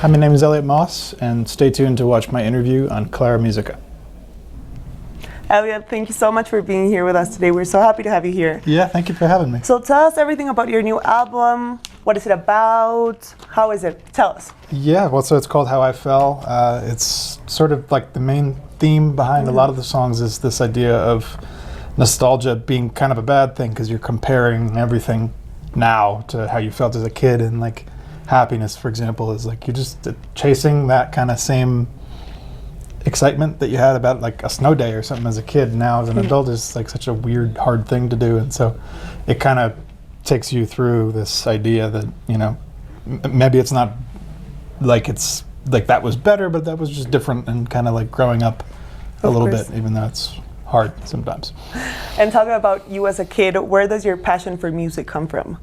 Hi, my name is Elliot Moss, and stay tuned to watch my interview on Música. Elliot, thank you so much for being here with us today. We're so happy to have you here. Yeah, thank you for having me. So tell us everything about your new album. What is it about? How is it? Tell us. Yeah, well, so it's called How I Fell. It's sort of like the main theme behind a lot of the songs is this idea of nostalgia being kind of a bad thing because you're comparing everything now to how you felt as a kid, and like happiness, for example, is like you're just chasing that kind of same excitement that you had about like a snow day or something as a kid. Now as an adult is like such a weird, hard thing to do, and so it kind of takes you through this idea that, you know, maybe it's not like it's like that was better, but that was just different, and kind of like growing up a little bit, even though it's hard sometimes. And talking about you as a kid, where does your passion for music come from?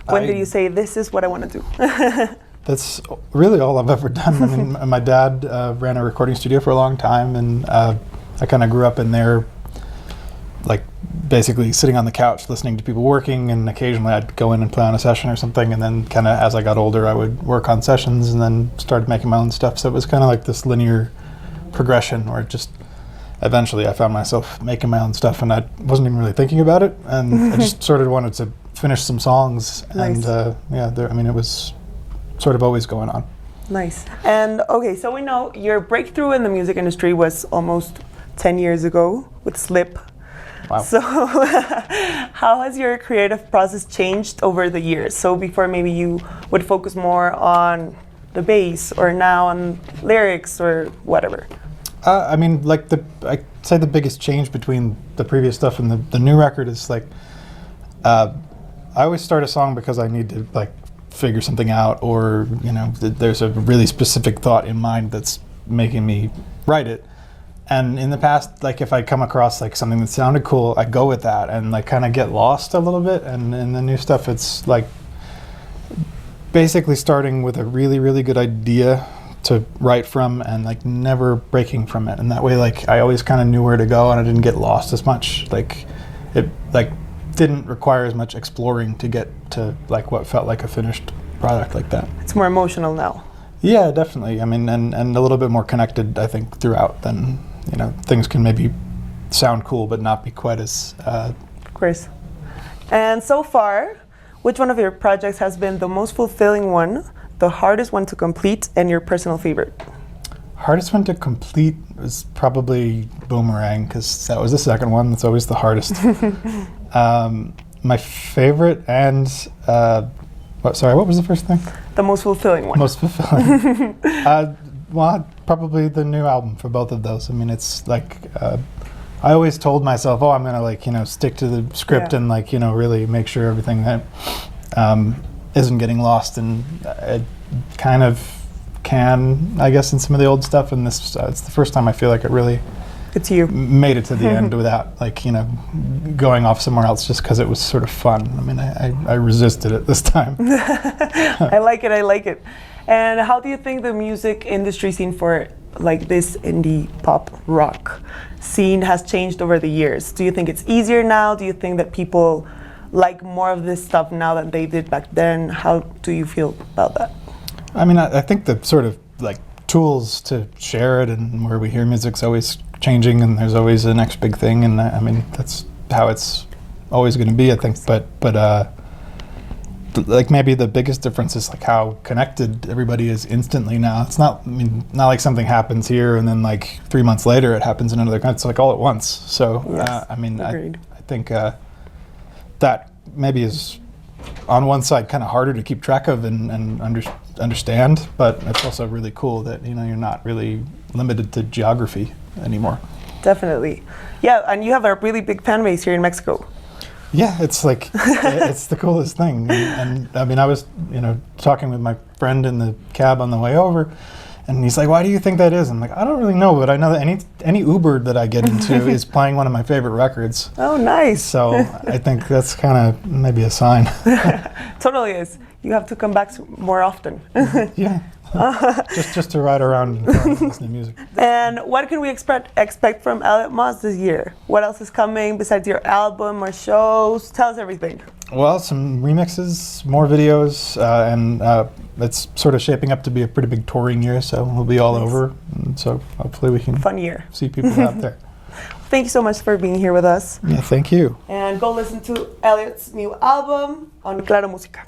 When did you say, this is what I want to do? That's really all I've ever done. I mean, my dad ran a recording studio for a long time, and I kind of grew up in there, like basically sitting on the couch listening to people working, and occasionally I'd go in and play on a session or something, and then kind of as I got older I would work on sessions and then started making my own stuff. So it was kind of like this linear progression where it just eventually I found myself making my own stuff, and I wasn't even really thinking about it, and I just sort of wanted to finish some songs. Nice. And I mean, it was sort of always going on. Nice. And okay, so we know your breakthrough in the music industry was almost 10 years ago with Slip. Wow. So how has your creative process changed over the years? So before maybe you would focus more on the bass, or now on lyrics or whatever? I mean, like I'd say the biggest change between the previous stuff and the new record is like, I always start a song because I need to like figure something out, or, you know, there's a really specific thought in mind that's making me write it. And in the past, like if I come across like something that sounded cool, I go with that and like kind of get lost a little bit. And in the new stuff, it's like basically starting with a really, really good idea to write from, and like never breaking from it. And that way, like I always kind of knew where to go, and I didn't get lost as much. Like it like didn't require as much exploring to get to like what felt like a finished product like that. It's more emotional now. Yeah, definitely. I mean, and a little bit more connected, I think, throughout than, you know, things can maybe sound cool but not be quite as of course. And so far, which one of your projects has been the most fulfilling one, the hardest one to complete, and your personal favorite? Hardest one to complete was probably Boomerang, because that was the second one. That's always the hardest. My favorite and what was the first thing? The most fulfilling one. Most fulfilling. Well, probably the new album for both of those. I mean, it's like I always told myself, oh, I'm gonna like, you know, stick to the script and like, you know, really make sure everything that isn't getting lost, and it kind of can, I guess, in some of the old stuff. And this it's the first time I feel like it really made it to the end without like, you know, going off somewhere else just because it was sort of fun. I mean, I resisted it this time. I like it. And how do you think the music industry scene for like this indie pop rock scene has changed over the years? Do you think it's easier now? Do you think that people like more of this stuff now than they did back then? How do you feel about that? I mean, I think the sort of like tools to share it and where we hear music's always changing, and there's always the next big thing, and I mean, that's how it's always going to be, I think. But like maybe the biggest difference is like how connected everybody is instantly now. It's not, I mean, not like something happens here and then like 3 months later it happens in another country. It's like all at once. So I mean, I think that maybe is on one side kind of harder to keep track of and understand, but it's also really cool that, you know, you're not really limited to geography anymore. Definitely. Yeah, and you have a really big fan base here in Mexico. Yeah, it's like, it's the coolest thing. And I mean, I was, you know, talking with my friend in the cab on the way over, and he's like, why do you think that is? I'm like, I don't really know, but I know that any Uber that I get into is playing one of my favorite records. Oh, nice. So I think that's kind of maybe a sign. Totally is. You have to come back more often. Yeah. just to ride around and listen to music. And what can we expect from Elliot Moss this year? What else is coming besides your album or shows? Tell us everything. Well, some remixes, more videos, and it's sort of shaping up to be a pretty big touring year, so we'll be all over. And so hopefully we can Fun year. see people out there. Thank you so much for being here with us. Yeah, thank you. And go listen to Elliot's new album on Claro Música.